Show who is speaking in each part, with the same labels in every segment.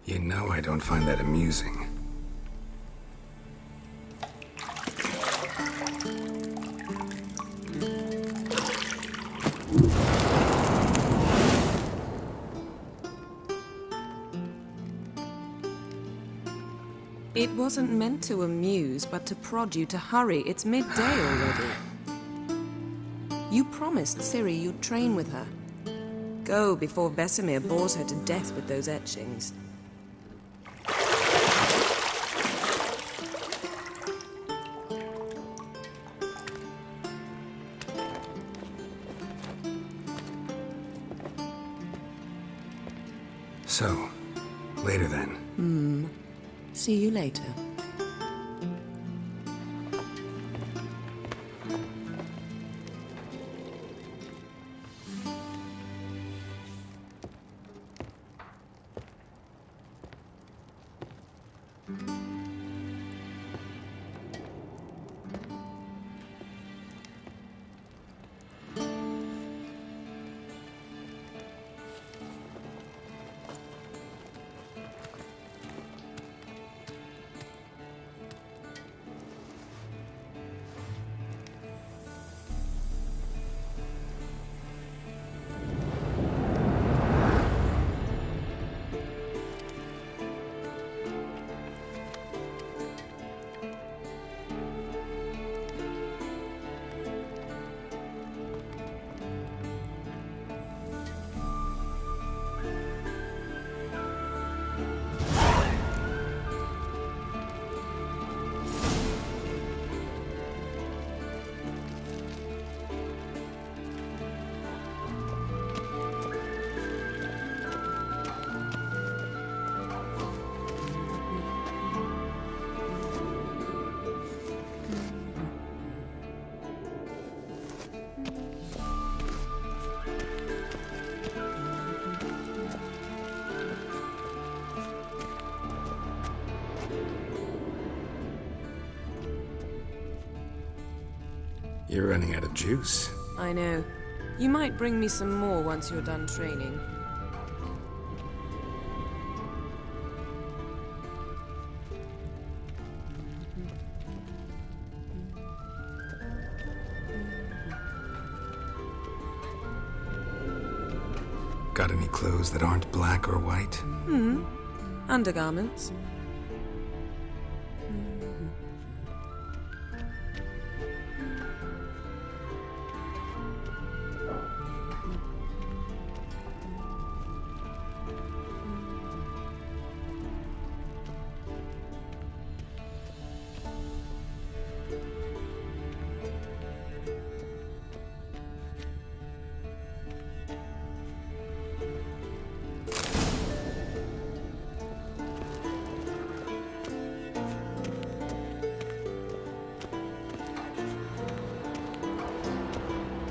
Speaker 1: You know I don't find that amusing.
Speaker 2: It wasn't meant to amuse, but to prod you to hurry. It's midday already. You promised Ciri you'd train with her. Go before Vesemir bores her to death with those etchings.
Speaker 1: So, later then.
Speaker 2: See you later.
Speaker 1: You're running out of juice.
Speaker 2: I know. You might bring me some more once you're done training.
Speaker 1: Got any clothes that aren't black or white?
Speaker 2: Undergarments.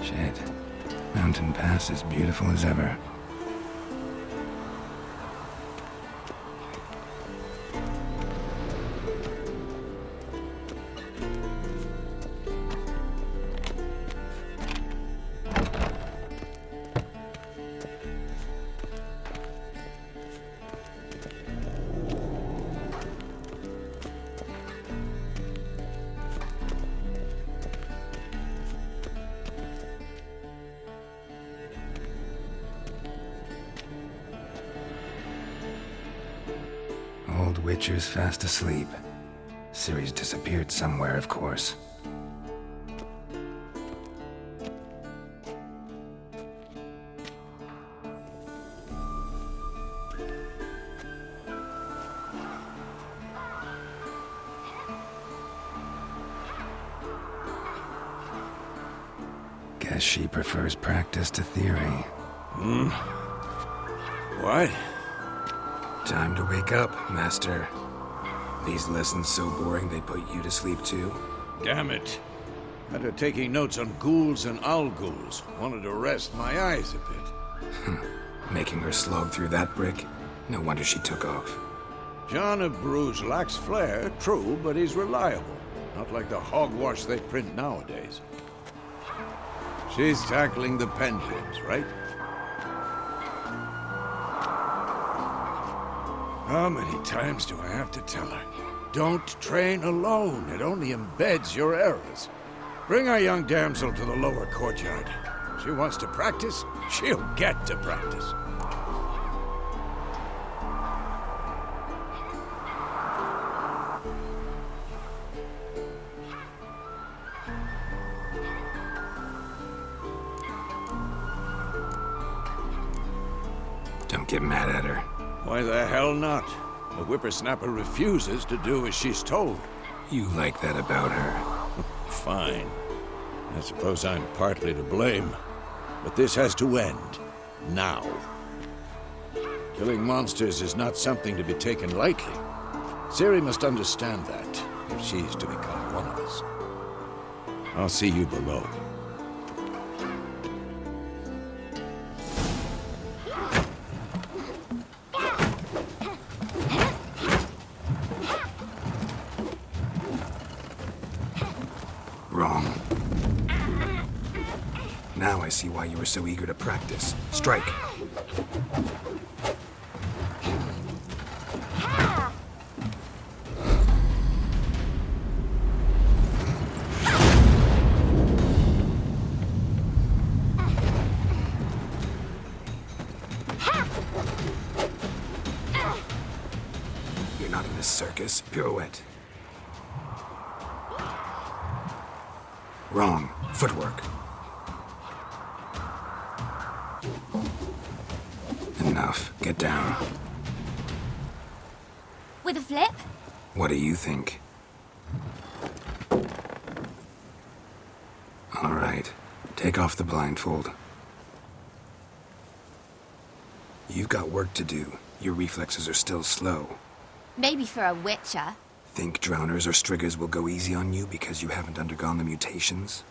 Speaker 1: Shit. Mountain Pass is beautiful as ever. Old Witcher's fast asleep. Ciri's disappeared somewhere, of course. Guess she prefers practice to theory.
Speaker 3: What?
Speaker 1: Time to wake up, Master. These lessons so boring they put you to sleep too?
Speaker 3: Damn it. After taking notes on ghouls and owl ghouls, wanted to rest my eyes a bit.
Speaker 1: Making her slog through that brick? No wonder she took off.
Speaker 3: John of Bruges lacks flair, true, but he's reliable. Not like the hogwash they print nowadays. She's tackling the pendulums, right? How many times do I have to tell her? Don't train alone. It only embeds your errors. Bring our young damsel to the lower courtyard. She wants to practice, she'll get to practice.
Speaker 1: Don't get mad at her.
Speaker 3: Why the hell not? The whippersnapper refuses to do as she's told.
Speaker 1: You like that about her.
Speaker 3: Fine. I suppose I'm partly to blame. But this has to end. Now. Killing monsters is not something to be taken lightly. Ciri must understand that, if she's to become one of us. I'll see you below.
Speaker 1: Wrong. Now I see why you were so eager to practice. Strike. You're not in this circus. Pirouette. Wrong. Footwork. Enough. Get down.
Speaker 4: With a flip?
Speaker 1: What do you think? All right. Take off the blindfold. You've got work to do. Your reflexes are still slow.
Speaker 4: Maybe for a witcher.
Speaker 1: Think drowners or striggers will go easy on you because you haven't undergone the mutations?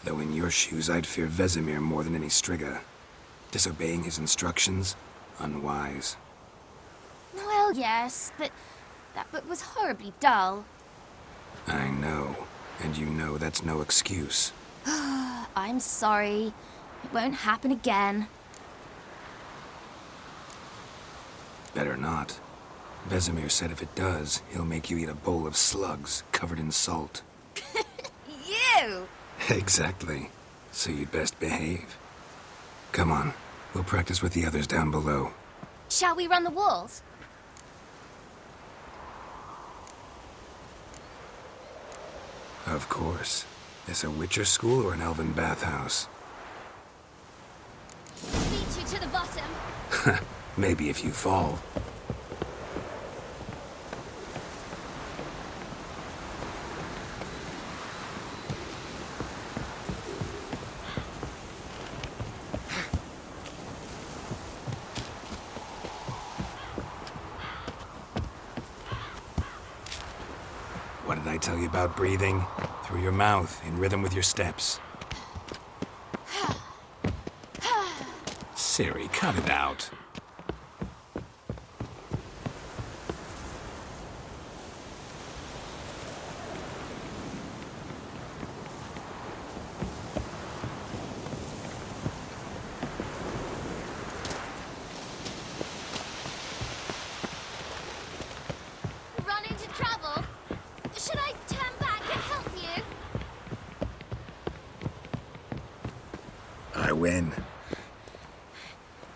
Speaker 1: Though in your shoes, I'd fear Vesemir more than any strigger. Disobeying his instructions? Unwise.
Speaker 4: Well, yes, but that book was horribly dull.
Speaker 1: I know. And you know that's no excuse.
Speaker 4: I'm sorry. It won't happen again.
Speaker 1: Better not. Vesemir said if it does, he'll make you eat a bowl of slugs covered in salt.
Speaker 4: You!
Speaker 1: Exactly. So you'd best behave. Come on. We'll practice with the others down below.
Speaker 4: Shall we run the walls?
Speaker 1: Of course. This a Witcher school or an elven bathhouse?
Speaker 4: Beat you to the bottom.
Speaker 1: Maybe if you fall. What did I tell you about breathing? Through your mouth, in rhythm with your steps. Ciri, cut it out.
Speaker 4: Run into trouble? Should I turn back and help you?
Speaker 1: I win.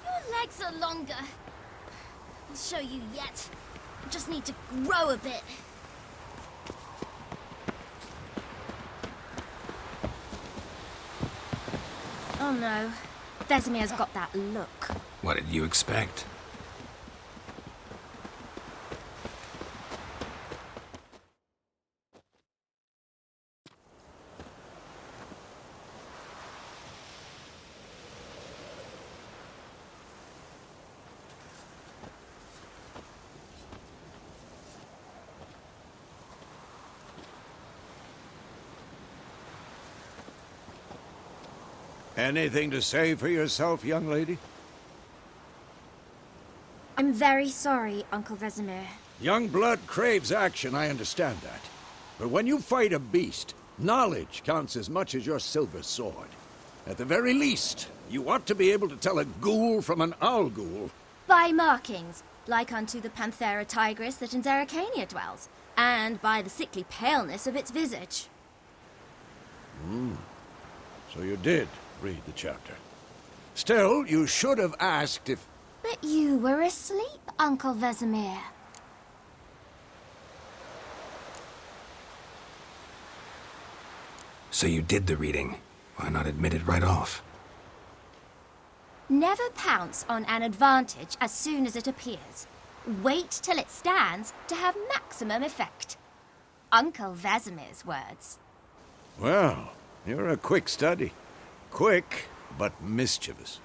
Speaker 4: Your legs are longer. I'll show you yet. I just need to grow a bit. Oh no. Vesemir's got that look.
Speaker 1: What did you expect?
Speaker 3: Anything to say for yourself, young lady?
Speaker 4: I'm very sorry, Uncle Vesemir.
Speaker 3: Young blood craves action, I understand that. But when you fight a beast, knowledge counts as much as your silver sword. At the very least, you ought to be able to tell a ghoul from an owl ghoul.
Speaker 4: By markings, like unto the Panthera tigris that in Zerricania dwells, and by the sickly paleness of its visage.
Speaker 3: So you did read the chapter. Still, you should have asked if...
Speaker 4: But you were asleep, Uncle Vesemir.
Speaker 1: So you did the reading. Why not admit it right off?
Speaker 4: Never pounce on an advantage as soon as it appears. Wait till it stands to have maximum effect. Uncle Vesemir's words.
Speaker 3: Well, you're a quick study. Quick, but mischievous.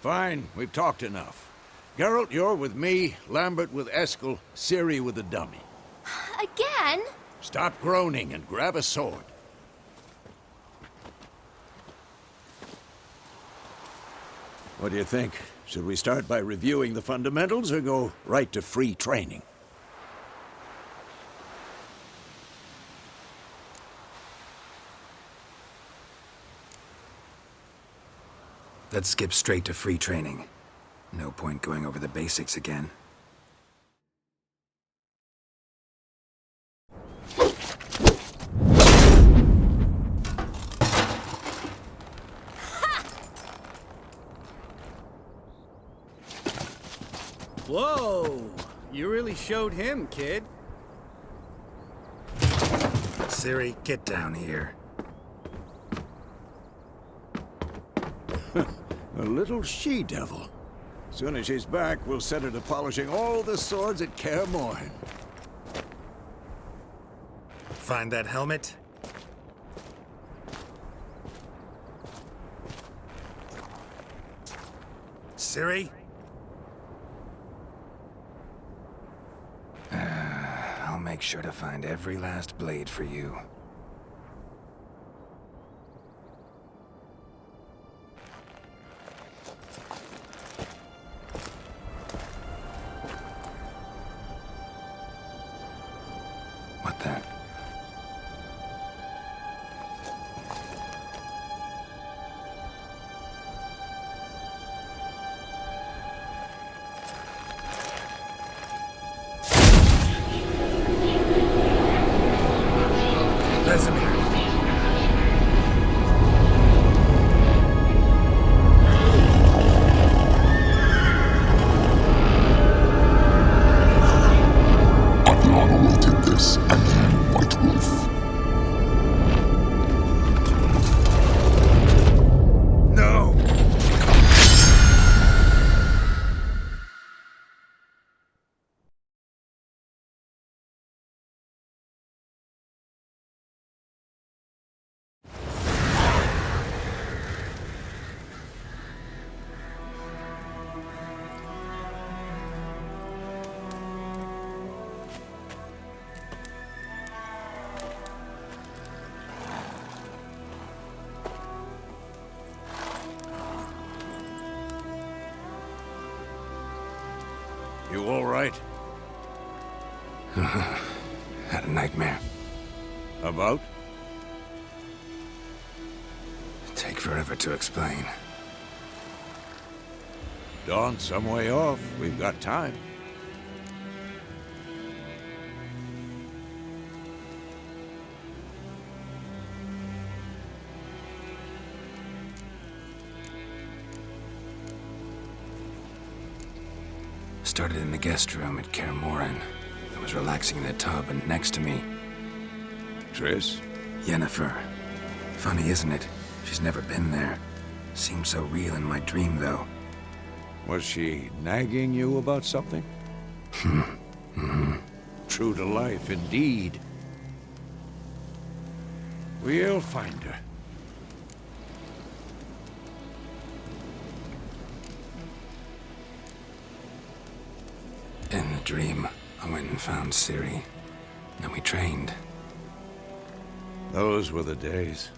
Speaker 3: Fine, we've talked enough. Geralt, you're with me, Lambert with Eskel, Ciri with the dummy.
Speaker 4: Again?
Speaker 3: Stop groaning and grab a sword. What do you think? Should we start by reviewing the fundamentals or go right to free training?
Speaker 1: Let's skip straight to free training. No point going over the basics again.
Speaker 5: Whoa! You really showed him, kid.
Speaker 1: Ciri, get down here.
Speaker 3: A little she-devil. Soon as she's back, we'll set her to polishing all the swords at Kaer Morhen.
Speaker 1: Find that helmet? Ciri? I'll make sure to find every last blade for you. What the? Vesemir.
Speaker 6: Adlan awaited this, and you, White Wolf.
Speaker 1: No!
Speaker 3: You all right?
Speaker 1: Had a nightmare.
Speaker 3: About?
Speaker 1: Take forever to explain.
Speaker 3: Dawn's some way off. We've got time.
Speaker 1: Started in the guest room at Kaer Morhen. I was relaxing in the tub, and next to me,
Speaker 3: Triss?
Speaker 1: Yennefer. Funny, isn't it? She's never been there. Seemed so real in my dream, though.
Speaker 3: Was she nagging you about something? True to life, indeed. We'll find her.
Speaker 1: In the dream, I went and found Ciri. Then we trained.
Speaker 3: Those were the days.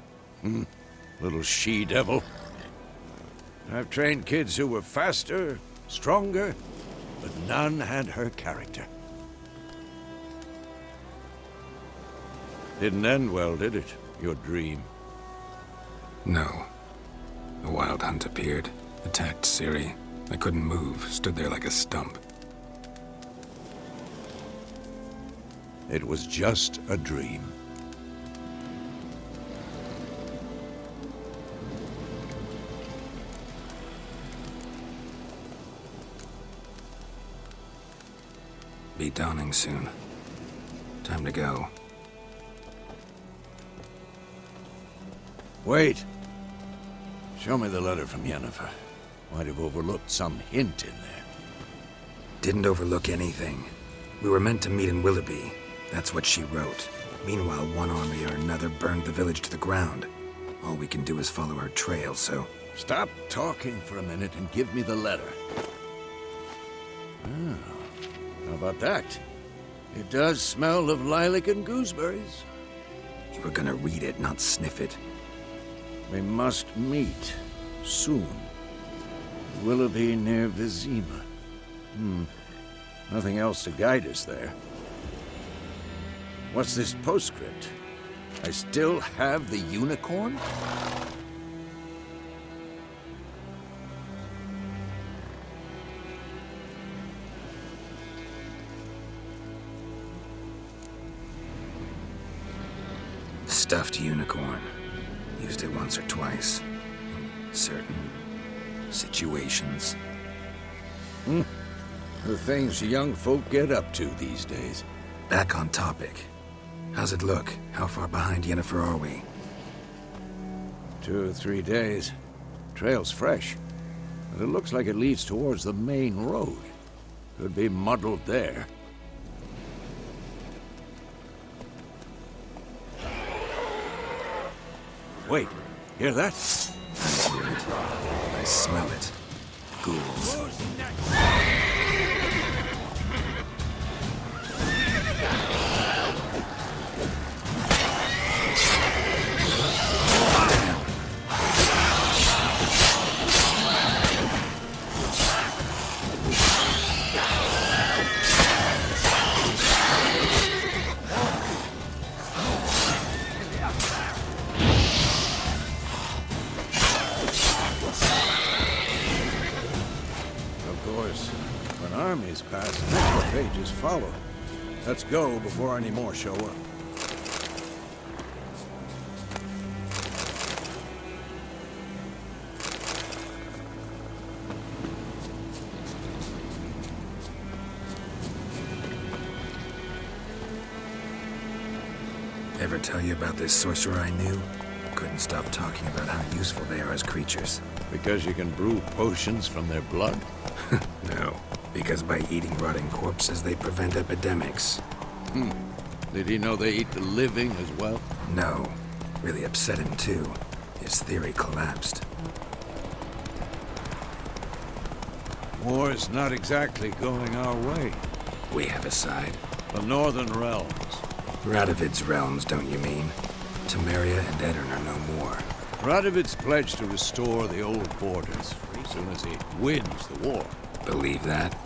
Speaker 3: Little she-devil. I've trained kids who were faster, stronger, but none had her character. Didn't end well, did it? Your dream?
Speaker 1: No. The wild hunt appeared, attacked Ciri. I couldn't move, stood there like a stump.
Speaker 3: It was just a dream.
Speaker 1: Be dawning soon. Time to go.
Speaker 3: Wait. Show me the letter from Yennefer. Might have overlooked some hint in there.
Speaker 1: Didn't overlook anything. We were meant to meet in Willoughby. That's what she wrote. Meanwhile, one army or another burned the village to the ground. All we can do is follow her trail, so...
Speaker 3: Stop talking for a minute and give me the letter. Ah, how about that? It does smell of lilac and gooseberries.
Speaker 1: You were gonna read it, not sniff it.
Speaker 3: We must meet soon. Willoughby near Vizima. Nothing else to guide us there. What's this postscript? I still have the unicorn?
Speaker 1: Stuffed unicorn. Used it once or twice. In certain situations.
Speaker 3: The things young folk get up to these days.
Speaker 1: Back on topic. How's it look? How far behind Yennefer are we?
Speaker 3: 2 or 3 days. Trail's fresh. But it looks like it leads towards the main road. Could be muddled there. Wait, hear that?
Speaker 1: I hear it. I smell it. Ghouls.
Speaker 3: Armies pass, extra pages follow. Let's go before any more show up.
Speaker 1: Ever tell you about this sorcerer I knew? Couldn't stop talking about how useful they are as creatures.
Speaker 3: Because you can brew potions from their blood?
Speaker 1: No. Because by eating rotting corpses, they prevent epidemics.
Speaker 3: Did he know they eat the living as well?
Speaker 1: No. Really upset him, too. His theory collapsed.
Speaker 3: War's not exactly going our way.
Speaker 1: We have a side.
Speaker 3: The Northern Realms.
Speaker 1: Radovid's realms, don't you mean? Temeria and Edirn are no more.
Speaker 3: Radovid's pledged to restore the old borders as soon as he wins the war.
Speaker 1: Believe that?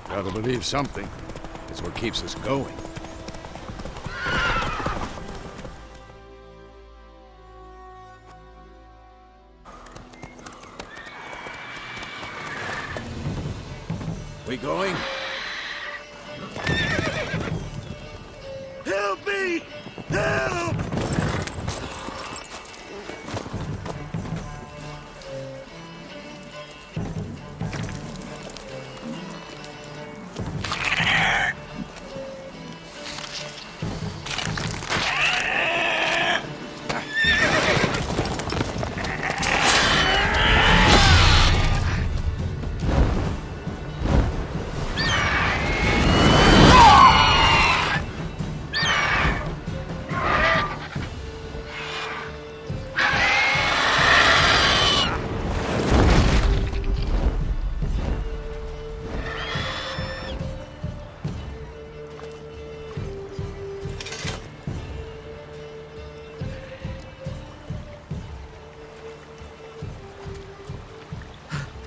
Speaker 3: Gotta believe something. It's what keeps us going. We going? Help me! Help!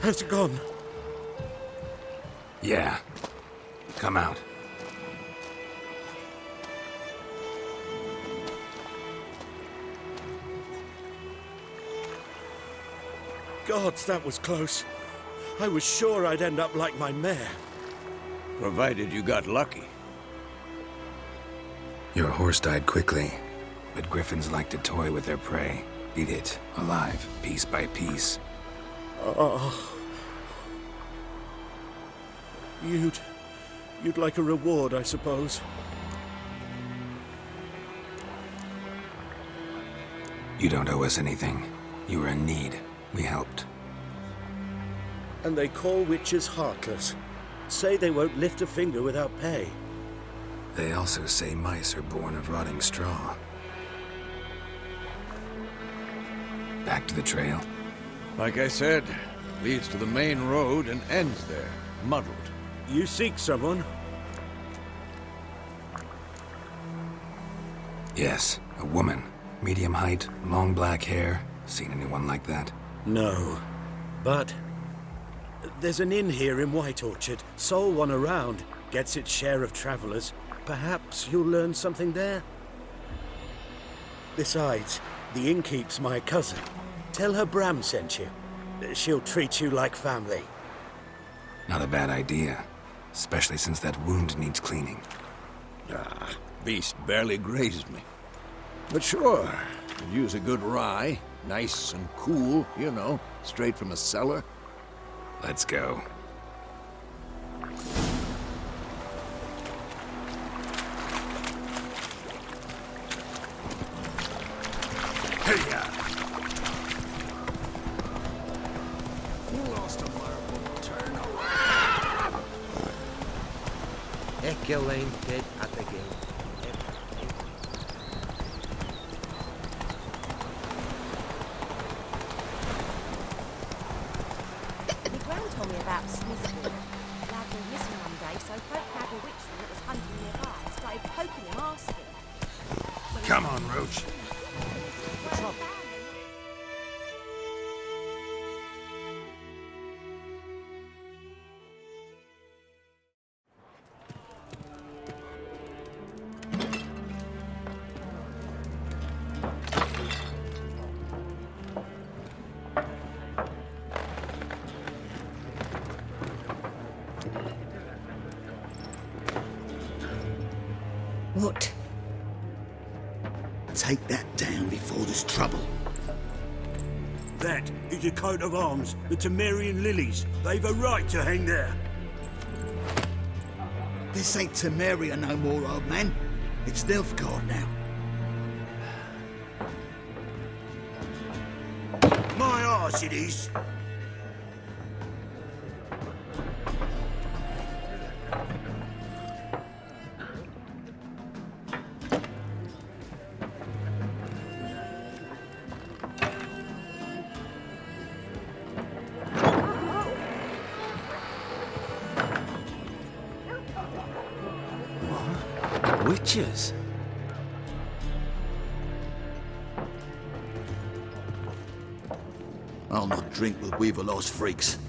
Speaker 5: Has it gone?
Speaker 1: Yeah. Come out.
Speaker 7: Gods, that was close. I was sure I'd end up like my mare.
Speaker 3: Provided you got lucky.
Speaker 1: Your horse died quickly, but griffins like to toy with their prey. Eat it, alive, piece by piece.
Speaker 7: Oh. You'd like a reward, I suppose.
Speaker 1: You don't owe us anything. You were in need. We helped.
Speaker 7: And they call witches heartless. Say they won't lift a finger without pay.
Speaker 1: They also say mice are born of rotting straw. Back to the trail?
Speaker 3: Like I said, leads to the main road and ends there, muddled.
Speaker 7: You seek someone?
Speaker 1: Yes, a woman. Medium height, long black hair. Seen anyone like that?
Speaker 7: No. But there's an inn here in White Orchard. Sole one around. Gets its share of travelers. Perhaps you'll learn something there? Besides, the innkeep's my cousin. Tell her Bram sent you. She'll treat you like family.
Speaker 1: Not a bad idea. Especially since that wound needs cleaning.
Speaker 3: Ah, beast barely grazed me. But sure, could use a good rye. Nice and cool, you know, straight from a cellar.
Speaker 1: Let's go.
Speaker 3: Hey-ya! You lost a marble. Turn around!
Speaker 8: Echelane dead at the gate.
Speaker 9: My gran told me about Smithfield. The lad went missing one day, so folk grabbed a witchman that was hunting nearby and started poking him, asking.
Speaker 1: Come on, Roach.
Speaker 9: The trouble.
Speaker 2: What?
Speaker 10: Take that down before there's trouble.
Speaker 7: That is a coat of arms, the Temerian lilies. They've a right to hang there.
Speaker 10: This ain't Temeria no more, old man. It's Nilfgaard now.
Speaker 7: My arse it is.
Speaker 1: Witches?
Speaker 10: I'll not drink with Weaverlaw's freaks.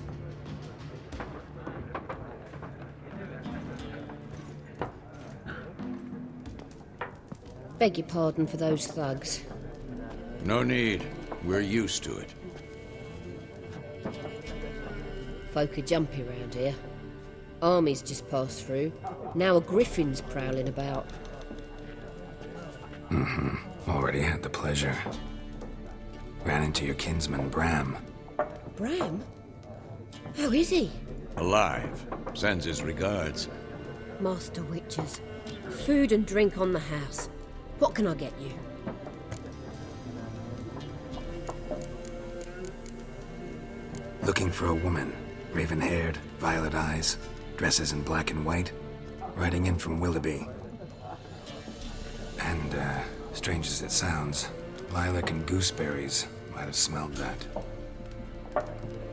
Speaker 2: Beg your pardon for those thugs.
Speaker 3: No need. We're used to it.
Speaker 2: Folk are jumpy round here. Armies just passed through. Now a griffin's prowling about.
Speaker 1: Already had the pleasure. Ran into your kinsman, Bram.
Speaker 2: Bram? How is he?
Speaker 3: Alive. Sends his regards.
Speaker 2: Master Witches. Food and drink on the house. What can I get you?
Speaker 1: Looking for a woman. Raven-haired, violet eyes, dresses in black and white. Riding in from Willoughby. And, strange as it sounds, lilac and gooseberries might have smelled that.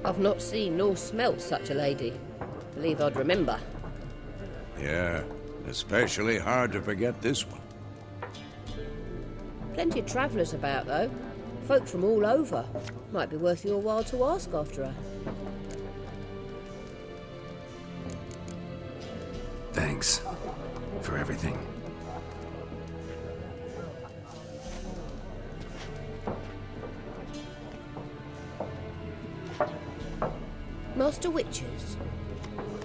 Speaker 2: I've not seen nor smelt such a lady. Believe I'd remember.
Speaker 3: Yeah, especially hard to forget this one.
Speaker 2: Plenty of travellers about, though. Folk from all over. Might be worth your while to ask after her.
Speaker 1: Thanks for everything.
Speaker 11: Master Witchers,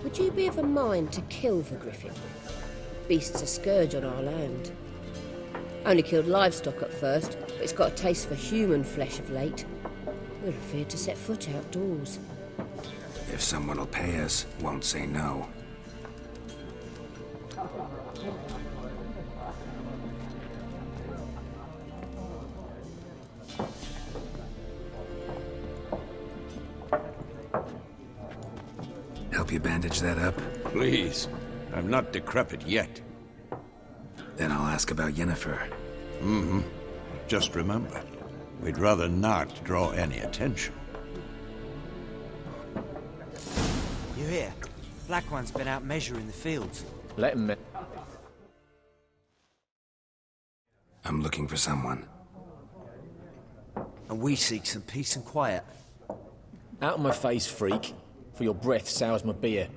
Speaker 11: would you be of a mind to kill the griffin? Beast's a scourge on our land. Only killed livestock at first, but it's got a taste for human flesh of late. We're afraid to set foot outdoors.
Speaker 1: If someone will pay us, won't say no. Help you bandage that up?
Speaker 3: Please. I'm not decrepit yet.
Speaker 1: Then I'll ask about Yennefer.
Speaker 3: Mm-hmm. Just remember, we'd rather not draw any attention.
Speaker 8: You hear? Black One's been out measuring the fields.
Speaker 12: Let him...
Speaker 1: I'm looking for someone.
Speaker 8: And we seek some peace and quiet.
Speaker 12: Out of my face, freak. For your breath sours my beer.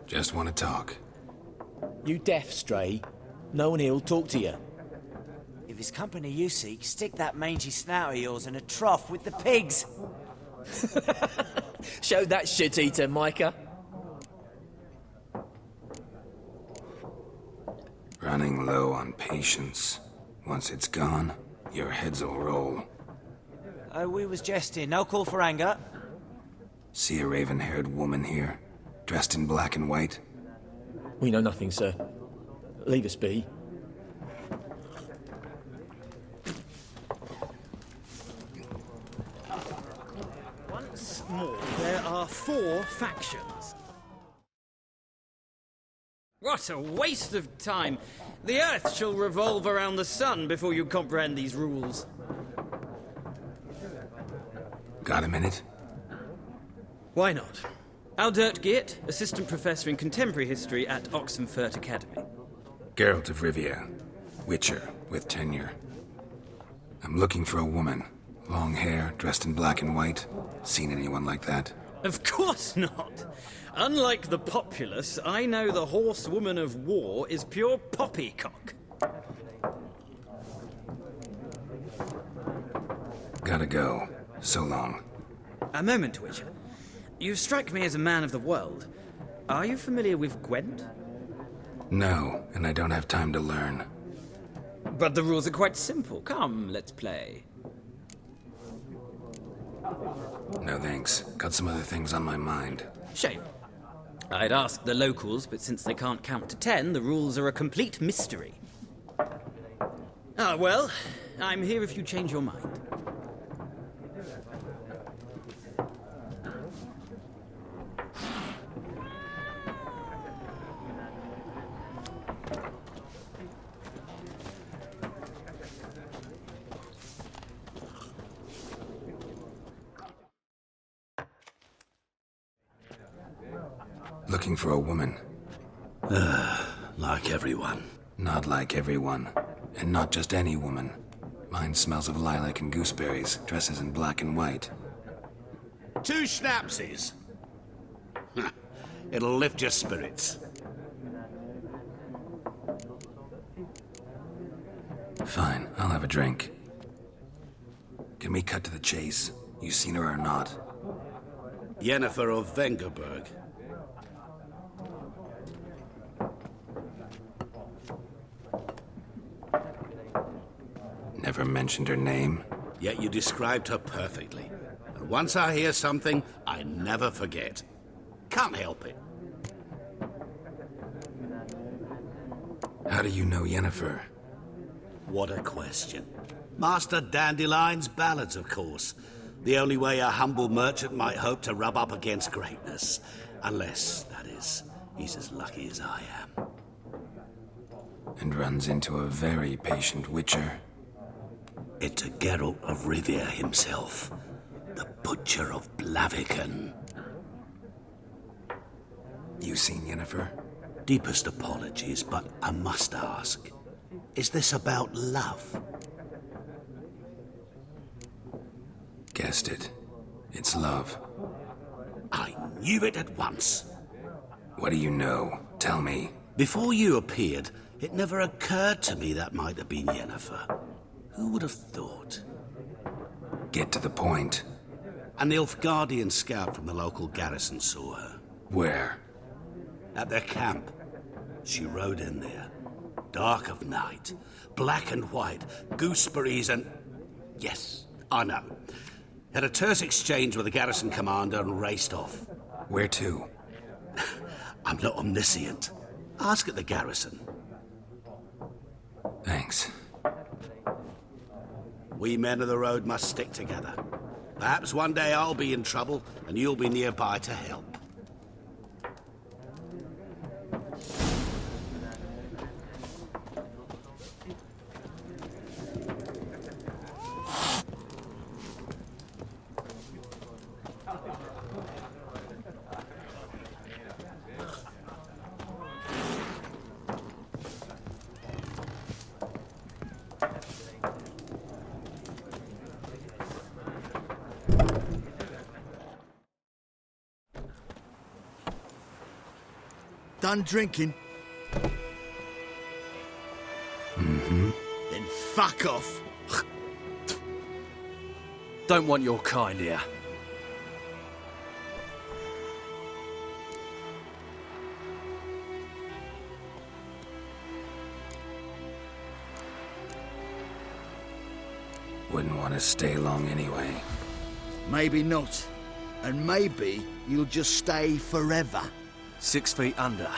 Speaker 1: Just want to talk.
Speaker 12: You deaf, Stray? No one here'll talk to you.
Speaker 8: If it's company you seek, stick that mangy snout of yours in a trough with the pigs.
Speaker 12: Show that shit-eater, Micah.
Speaker 1: Running low on patience. Once it's gone, your heads will roll.
Speaker 8: Oh, we was jesting. No call for anger.
Speaker 1: See a raven-haired woman here, dressed in black and white?
Speaker 12: We know nothing, sir. Leave us be.
Speaker 5: Once more, there are 4 factions. What a waste of time! The Earth shall revolve around the sun before you comprehend these rules.
Speaker 1: Got a minute?
Speaker 5: Why not? Aldert Geert, Assistant Professor in Contemporary History at Oxenfurt Academy.
Speaker 1: Geralt of Rivia, Witcher with tenure. I'm looking for a woman. Long hair, dressed in black and white. Seen anyone like that?
Speaker 5: Of course not! Unlike the populace, I know the horsewoman of war is pure poppycock.
Speaker 1: Gotta go. So long.
Speaker 5: A moment, Witcher. You strike me as a man of the world. Are you familiar with Gwent?
Speaker 1: No, and I don't have time to learn.
Speaker 5: But the rules are quite simple. Come, let's play.
Speaker 1: No thanks. Got some other things on my mind.
Speaker 5: Shame. I'd ask the locals, but since they can't count to 10, the rules are a complete mystery. Ah, well, I'm here if you change your mind.
Speaker 1: Looking for a woman.
Speaker 7: Like everyone.
Speaker 1: Not like everyone. And not just any woman. Mine smells of lilac and gooseberries, dresses in black and white.
Speaker 10: 2 schnapsies. It'll lift your spirits.
Speaker 1: Fine, I'll have a drink. Can we cut to the chase? You seen her or not?
Speaker 10: Yennefer of Vengerberg.
Speaker 1: Never mentioned her name.
Speaker 10: Yet you described her perfectly. And once I hear something, I never forget. Can't help it.
Speaker 1: How do you know Yennefer?
Speaker 10: What a question. Master Dandelion's ballads, of course. The only way a humble merchant might hope to rub up against greatness. Unless, that is, he's as lucky as I am.
Speaker 1: And runs into a very patient witcher.
Speaker 10: Into Geralt of Rivia himself. The Butcher of Blaviken.
Speaker 1: You seen Yennefer?
Speaker 10: Deepest apologies, but I must ask. Is this about love?
Speaker 1: guessed it. It's love.
Speaker 10: I knew it at once.
Speaker 1: What do you know? Tell me.
Speaker 10: Before you appeared, it never occurred to me that might have been Yennefer. Who would have thought?
Speaker 1: Get to the point.
Speaker 10: An Nilfgaardian scout from the local garrison saw her.
Speaker 1: Where?
Speaker 10: At their camp. She rode in there. Dark of night. Black and white. Gooseberries and... Yes, I know. Had a terse exchange with the garrison commander and raced off.
Speaker 1: Where to?
Speaker 10: I'm not omniscient. Ask at the garrison.
Speaker 1: Thanks.
Speaker 10: We men of the road must stick together. Perhaps one day I'll be in trouble and you'll be nearby to help.
Speaker 13: Done drinking?
Speaker 1: Mm-hmm.
Speaker 13: Then fuck off.
Speaker 14: Don't want your kind here.
Speaker 1: Wouldn't want to stay long anyway.
Speaker 13: Maybe not. And maybe you'll just stay forever.
Speaker 14: 6 feet under.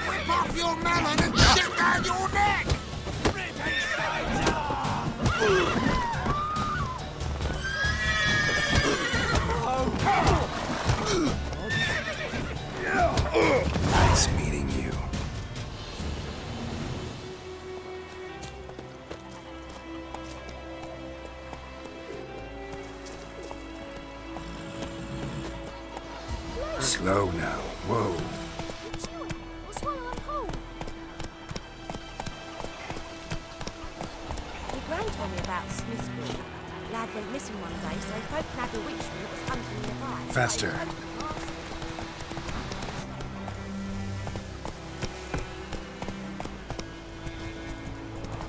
Speaker 13: Rip off your melon and shit down your neck!
Speaker 1: Nice meeting you. Slow now. Whoa.
Speaker 9: What's wrong? I'm cold. My gran told me about Smithsville. Lad went missing one day, so folk nabbed a witchman that was hunting nearby.
Speaker 1: Faster.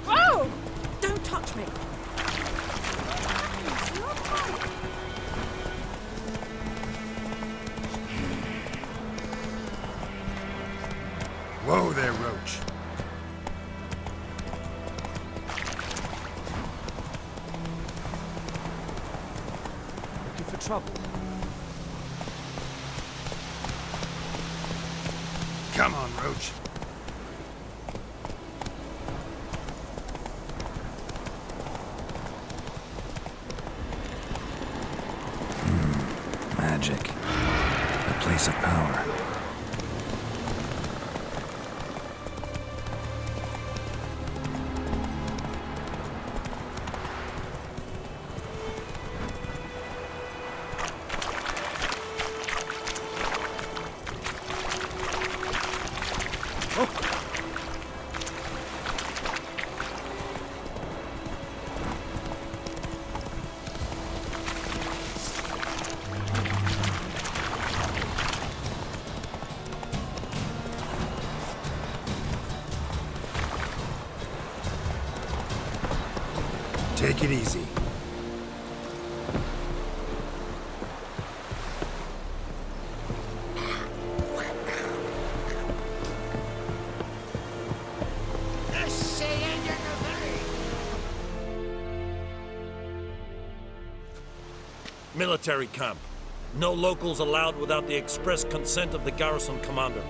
Speaker 9: Whoa! Don't touch me.
Speaker 1: Whoa there, Roach.
Speaker 14: Looking for trouble?
Speaker 1: Come on, Roach. Magic. A place of power. Take it easy.
Speaker 15: Military camp. No locals allowed without the express consent of the garrison commander.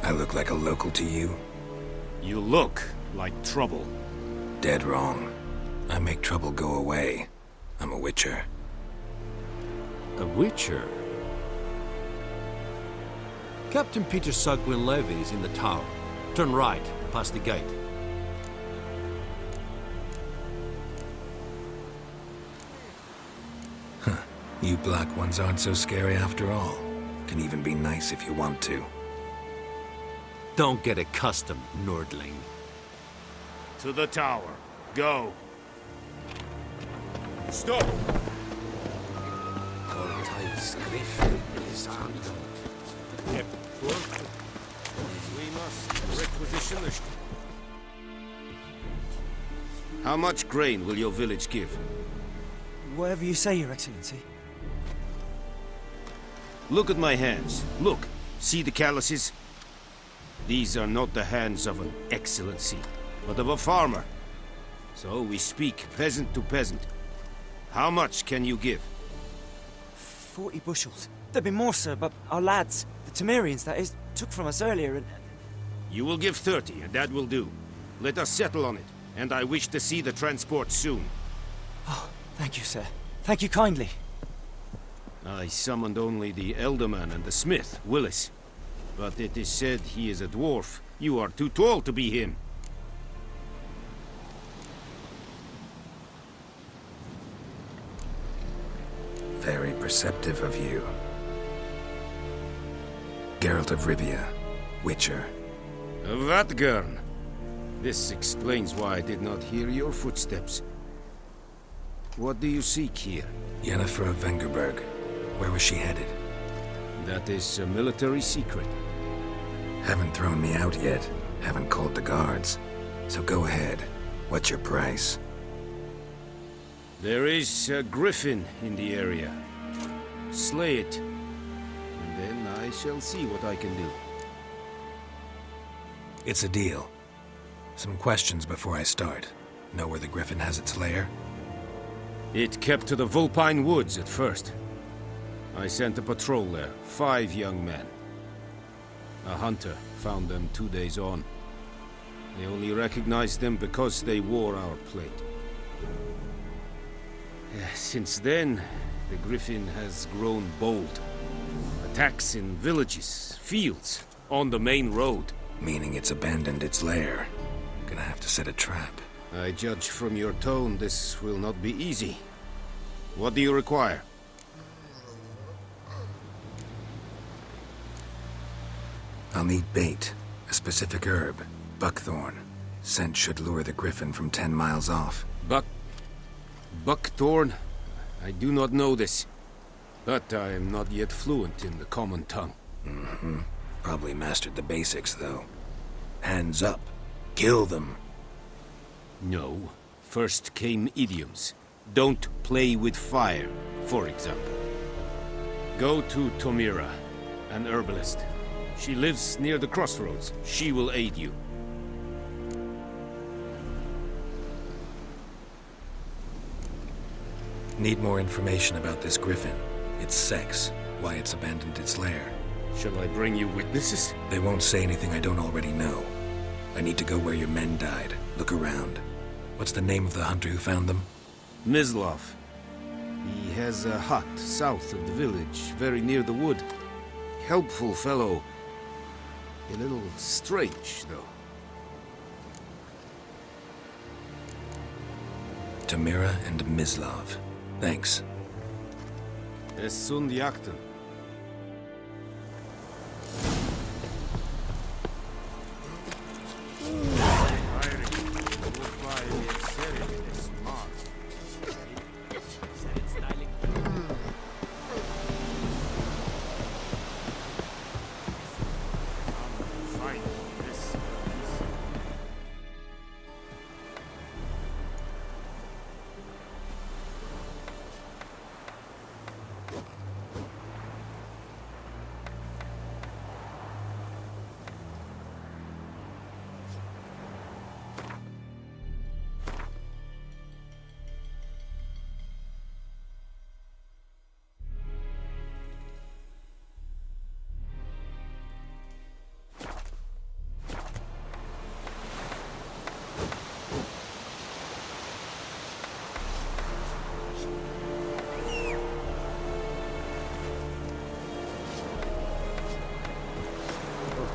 Speaker 1: I look like a local to you?
Speaker 16: You look like trouble.
Speaker 1: Dead wrong. I make trouble go away. I'm a witcher.
Speaker 14: A witcher? Captain Peter Sagwin Levy is in the tower. Turn right, past the gate.
Speaker 1: Huh. You black ones aren't so scary after all. Can even be nice if you want to.
Speaker 14: Don't get accustomed, Nordling.
Speaker 16: To the tower. Go. Stop!
Speaker 17: We must requisition the... How much grain will your village give?
Speaker 8: Whatever you say, Your Excellency.
Speaker 17: Look at my hands. Look. See the calluses? These are not the hands of an excellency, but of a farmer. So we speak peasant to peasant. How much can you give?
Speaker 8: 40 bushels. There'd be more, sir, but our lads, the Temerians, that is, took from us earlier and...
Speaker 17: You will give 30, and that will do. Let us settle on it, and I wish to see the transport soon.
Speaker 8: Oh, thank you, sir. Thank you kindly.
Speaker 17: I summoned only the Elderman and the smith, Willis. But it is said he is a dwarf. You are too tall to be him.
Speaker 1: Very perceptive of you. Geralt of Rivia, Witcher.
Speaker 17: Vatgern. This explains why I did not hear your footsteps. What do you seek here?
Speaker 1: Yennefer of Vengerberg. Where was she headed?
Speaker 17: That is a military secret.
Speaker 1: Haven't thrown me out yet. Haven't called the guards. So go ahead. What's your price?
Speaker 17: There is a griffin in the area. Slay it, and then I shall see what I can do.
Speaker 1: It's a deal. Some questions before I start. Know where the griffin has its lair?
Speaker 17: It kept to the Vulpine Woods at first. I sent a patrol there, 5 young men. A hunter found them 2 days on. They only recognized them because they wore our plate. Since then, the griffin has grown bold. Attacks in villages, fields, on the main road.
Speaker 1: Meaning it's abandoned its lair. Gonna have to set a trap.
Speaker 17: I judge from your tone this will not be easy. What do you require?
Speaker 1: I'll need bait, a specific herb, buckthorn. Scent should lure the griffin from 10 miles off.
Speaker 17: Buckthorn? I do not know this. But I am not yet fluent in the common tongue.
Speaker 1: Mm-hmm. Probably mastered the basics, though. Hands up. Kill them.
Speaker 17: No. First came idioms. Don't play with fire, for example. Go to Tomira, an herbalist. She lives near the crossroads. She will aid you.
Speaker 1: Need more information about this griffin. Its sex, why it's abandoned its lair.
Speaker 17: Shall I bring you witnesses?
Speaker 1: They won't say anything I don't already know. I need to go where your men died. Look around. What's the name of the hunter who found them?
Speaker 17: Mislav. He has a hut south of the village, very near the wood. Helpful fellow. A little strange, though.
Speaker 1: Tamira and Mislav. Thanks.
Speaker 17: Es sunt jakten.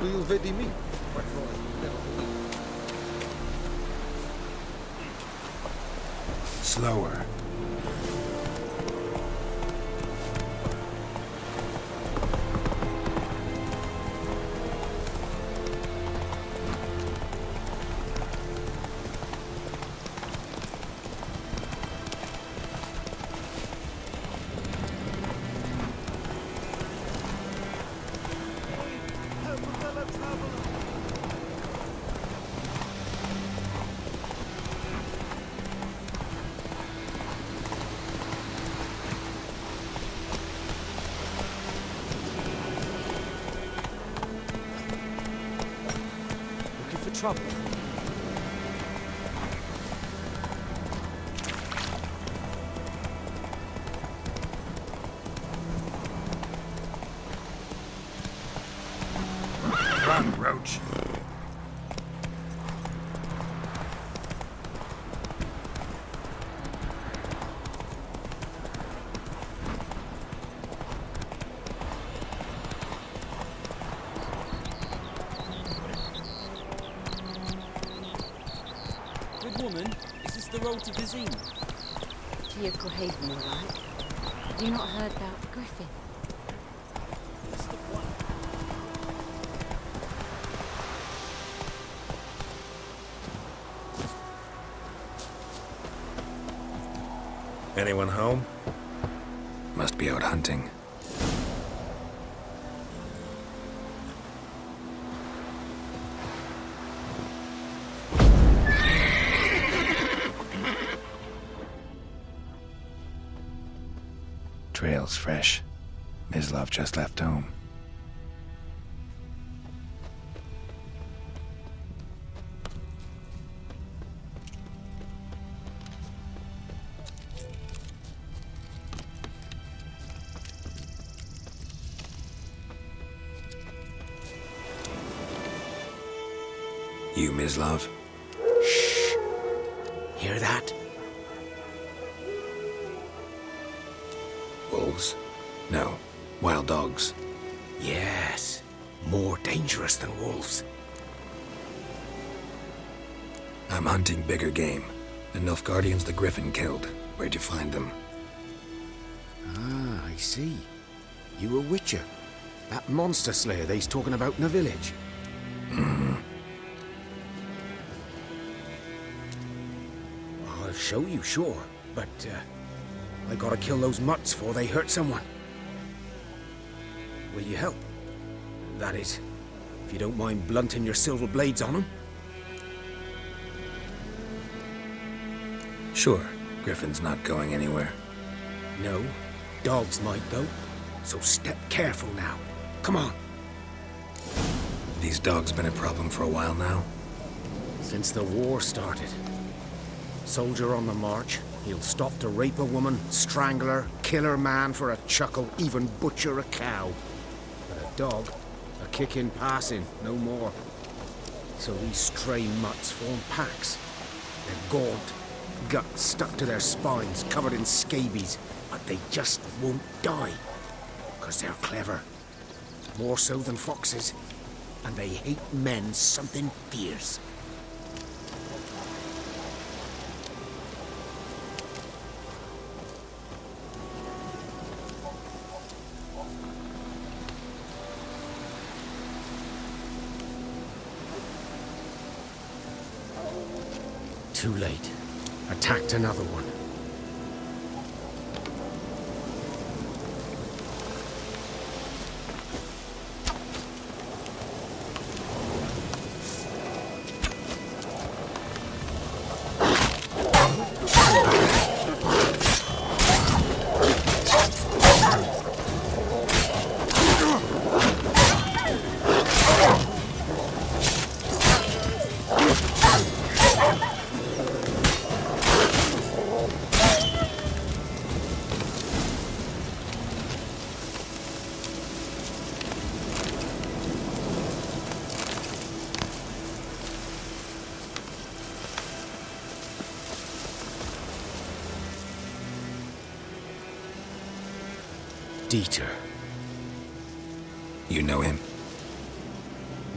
Speaker 18: Tu vedi mi?
Speaker 1: Slower.
Speaker 8: trouble.
Speaker 1: Run, Roach.
Speaker 8: Good woman, is this the road to Vizine?
Speaker 11: To your Graven, all right. Have you not heard about Griffin?
Speaker 1: Anyone home? Must be out hunting. Trail's fresh. Mislav just left home. You, Mislav?
Speaker 12: Shh. Hear that?
Speaker 1: Wolves? No. Wild dogs.
Speaker 12: Yes. More dangerous than wolves.
Speaker 1: I'm hunting bigger game. The Nilfgaardians the Griffin killed. Where'd you find them?
Speaker 12: Ah, I see. You a witcher. That monster slayer they's talking about in the village.
Speaker 1: Hmm.
Speaker 12: I'll show you, sure. But, I gotta kill those mutts before they hurt someone. Will you help? That is, if you don't mind blunting your silver blades on them.
Speaker 1: Sure. Griffin's not going anywhere.
Speaker 12: No. Dogs might, though. So step careful now. Come on.
Speaker 1: These dogs been a problem for a while now?
Speaker 12: Since the war started. Soldier on the march, he'll stop to rape a woman, strangle her, kill her man for a chuckle, even butcher a cow. But a dog, a kick in passing, no more. So these stray mutts form packs. They're gaunt, guts stuck to their spines, covered in scabies, but they just won't die. 'Cause they're clever. More so than foxes. And they hate men something fierce. Too late. Attacked another one. Dieter.
Speaker 1: You know him?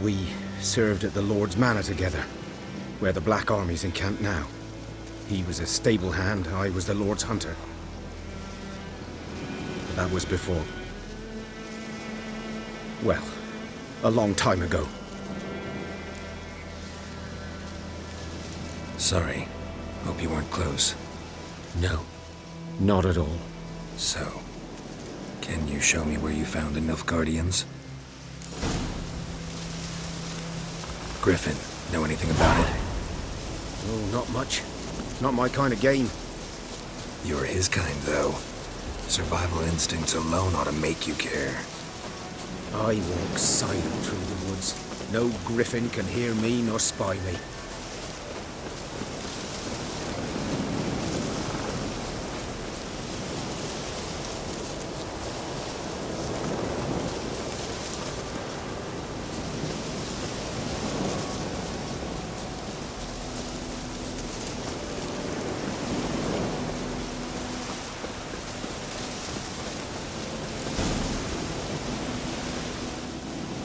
Speaker 12: We served at the Lord's Manor together, where the Black Army's encamped now. He was a stable hand, I was the Lord's hunter. But that was before. Well, a long time ago.
Speaker 1: Sorry. Hope you weren't close.
Speaker 12: No, not at all.
Speaker 1: So, can you show me where you found the Nilfgaardians? Griffin, know anything about it?
Speaker 12: Oh, not much. Not my kind of game.
Speaker 1: You're his kind, though. Survival instincts alone ought to make you care.
Speaker 12: I walk silent through the woods. No griffin can hear me nor spy me.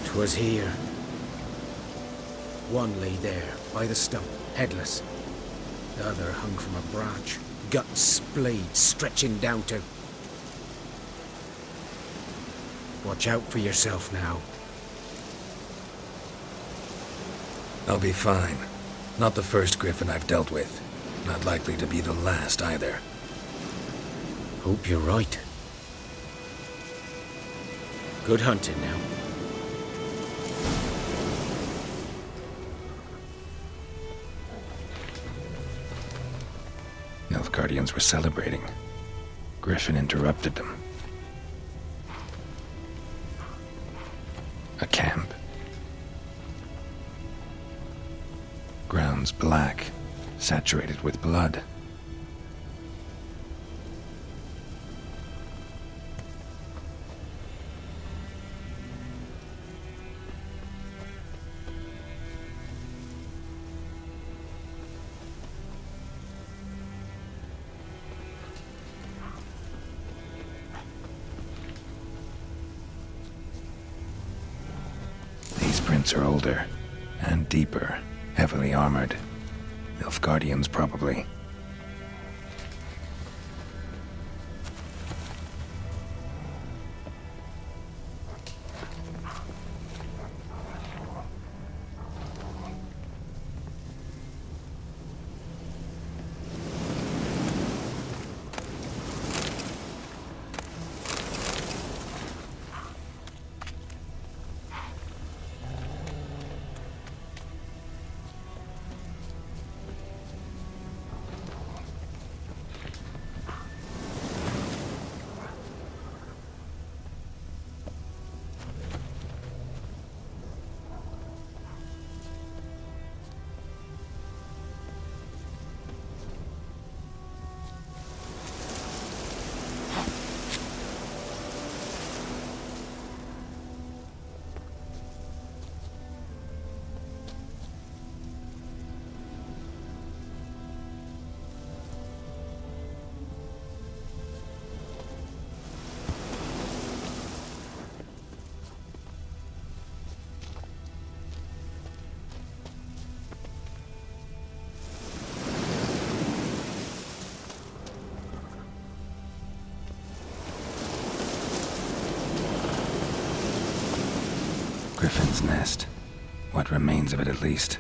Speaker 12: 'Twas here. One lay there, by the stump, headless. The other hung from a branch, guts splayed, stretching down to... Watch out for yourself now.
Speaker 1: I'll be fine. Not the first griffin I've dealt with. Not likely to be the last either.
Speaker 12: Hope you're right. Good hunting now.
Speaker 1: Nilfgaardians were celebrating. Griffin interrupted them. A camp. Grounds black, saturated with blood. These prints are older and deeper, heavily armored. Nilfgaardians, probably. Griffin's nest. What remains of it, at least.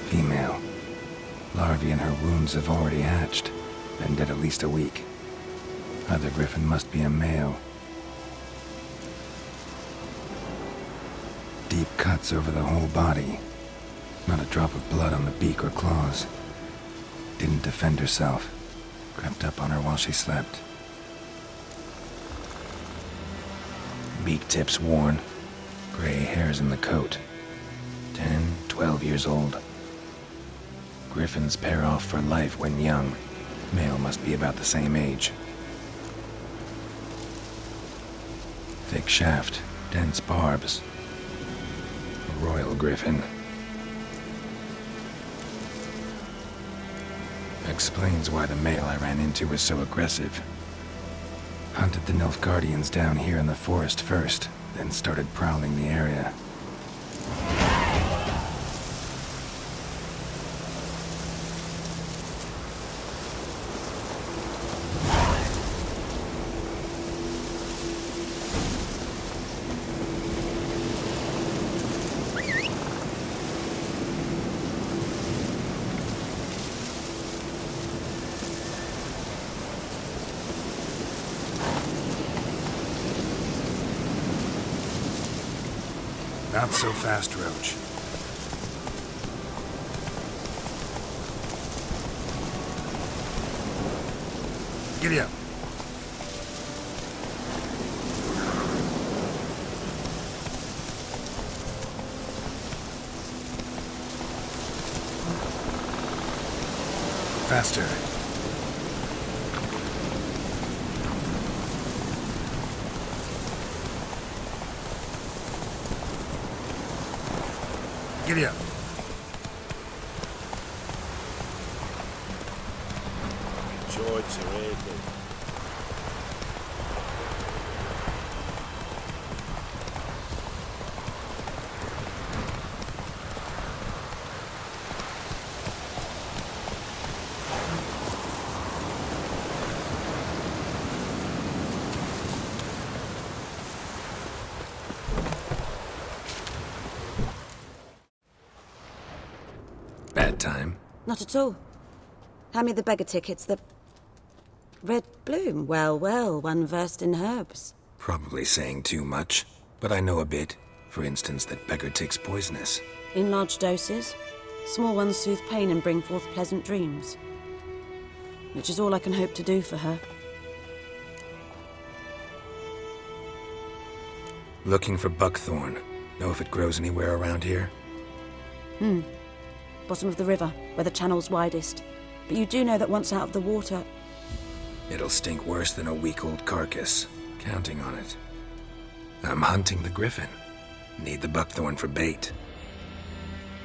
Speaker 1: Female. Larvae in her wounds have already hatched. Been dead at least a week. Other griffin must be a male. Deep cuts over the whole body. Not a drop of blood on the beak or claws. Didn't defend herself. Crept up on her while she slept. Beak tips worn. Gray hairs in the coat. 10, 12 years old. Griffins pair off for life when young. Male must be about the same age. Thick shaft, dense barbs. A royal griffin. Explains why the male I ran into was so aggressive. Hunted the Nilfgaardians down here in the forest first, then started prowling the area. Not so fast, Roach. Giddy up. faster. Giddy up.
Speaker 3: George Serrato.
Speaker 1: Bad time.
Speaker 9: Not at all. Hand me the beggar tickets, the... Red bloom. Well, well, one versed in herbs.
Speaker 1: Probably saying too much, but I know a bit. For instance, that beggar tick's poisonous.
Speaker 9: In large doses. Small ones soothe pain and bring forth pleasant dreams. Which is all I can hope to do for her.
Speaker 1: Looking for buckthorn. Know if it grows anywhere around here?
Speaker 9: Bottom of the river, where the channel's widest. But you do know that once out of the water...
Speaker 1: It'll stink worse than a week-old carcass. Counting on it. I'm hunting the griffin. Need the buckthorn for bait.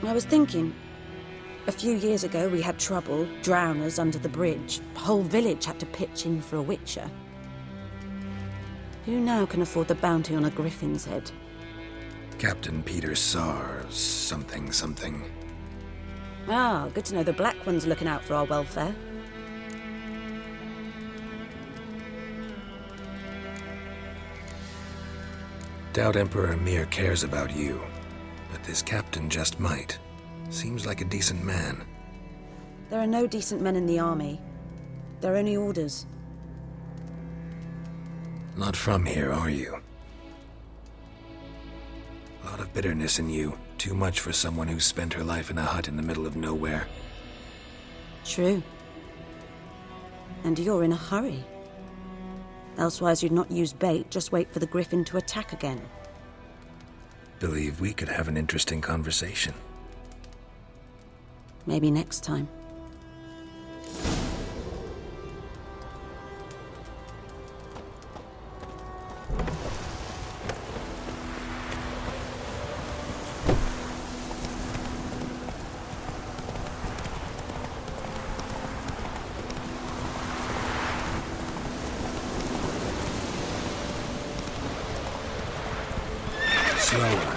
Speaker 9: I was thinking... A few years ago we had trouble, drowners under the bridge. The whole village had to pitch in for a witcher. Who now can afford the bounty on a griffin's head?
Speaker 1: Captain Peter Sars, something.
Speaker 9: Ah, good to know the Black One's looking out for our welfare.
Speaker 1: Doubt Emperor Emir cares about you, but this captain just might. Seems like a decent man.
Speaker 9: There are no decent men in the army. They're only orders.
Speaker 1: Not from here, are you? A lot of bitterness in you. Too much for someone who spent her life in a hut in the middle of nowhere.
Speaker 9: True. And you're in a hurry. Elsewise you'd not use bait, just wait for the griffin to attack again.
Speaker 1: Believe we could have an interesting conversation.
Speaker 9: Maybe next time.
Speaker 1: Slower.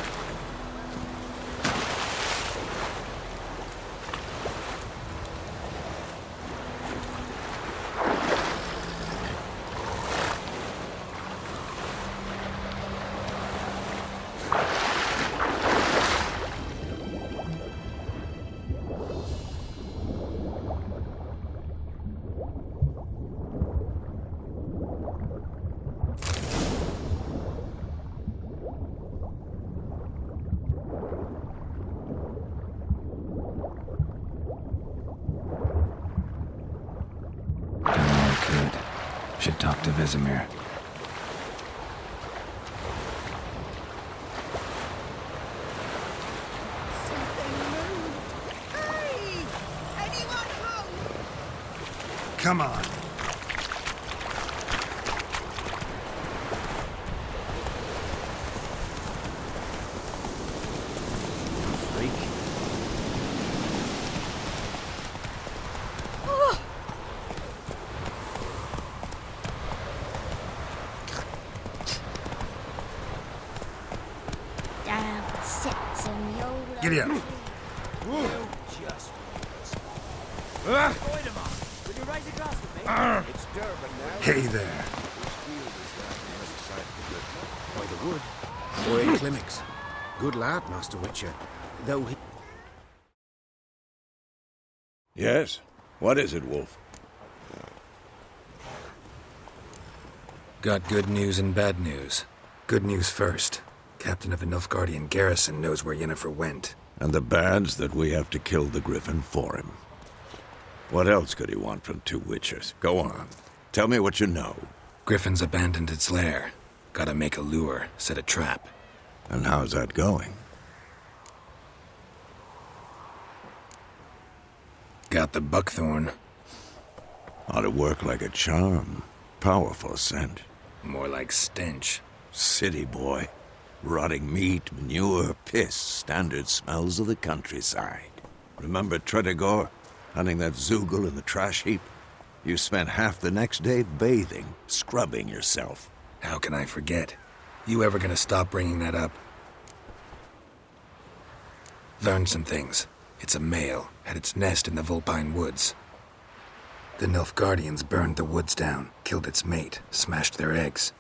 Speaker 1: Should talk to Vesemir.
Speaker 19: Hey! Anyone home?
Speaker 1: Come on. Giddy up. Hey there.
Speaker 12: By the wood. Boy Climmix. Good lad, Master Witcher. Though he...
Speaker 3: Yes? What is it, Wolf?
Speaker 1: Got good news and bad news. Good news first. Captain of the Nilfgaardian garrison knows where Yennefer went.
Speaker 3: And the bad's that we have to kill the griffin for him. What else could he want from two witchers? Go on. Tell me what you know.
Speaker 1: Griffin's abandoned its lair. Gotta make a lure, set a trap.
Speaker 3: And how's that going?
Speaker 1: Got the buckthorn.
Speaker 3: Ought to work like a charm. Powerful scent.
Speaker 1: More like stench.
Speaker 3: City boy. Rotting meat, manure, piss. Standard smells of the countryside. Remember Tredegor? Hunting that Zoogle in the trash heap? You spent half the next day bathing, scrubbing yourself.
Speaker 1: How can I forget? You ever gonna stop bringing that up? Learned some things. It's a male, had its nest in the Vulpine Woods. The Nilfgaardians burned the woods down, killed its mate, smashed their eggs.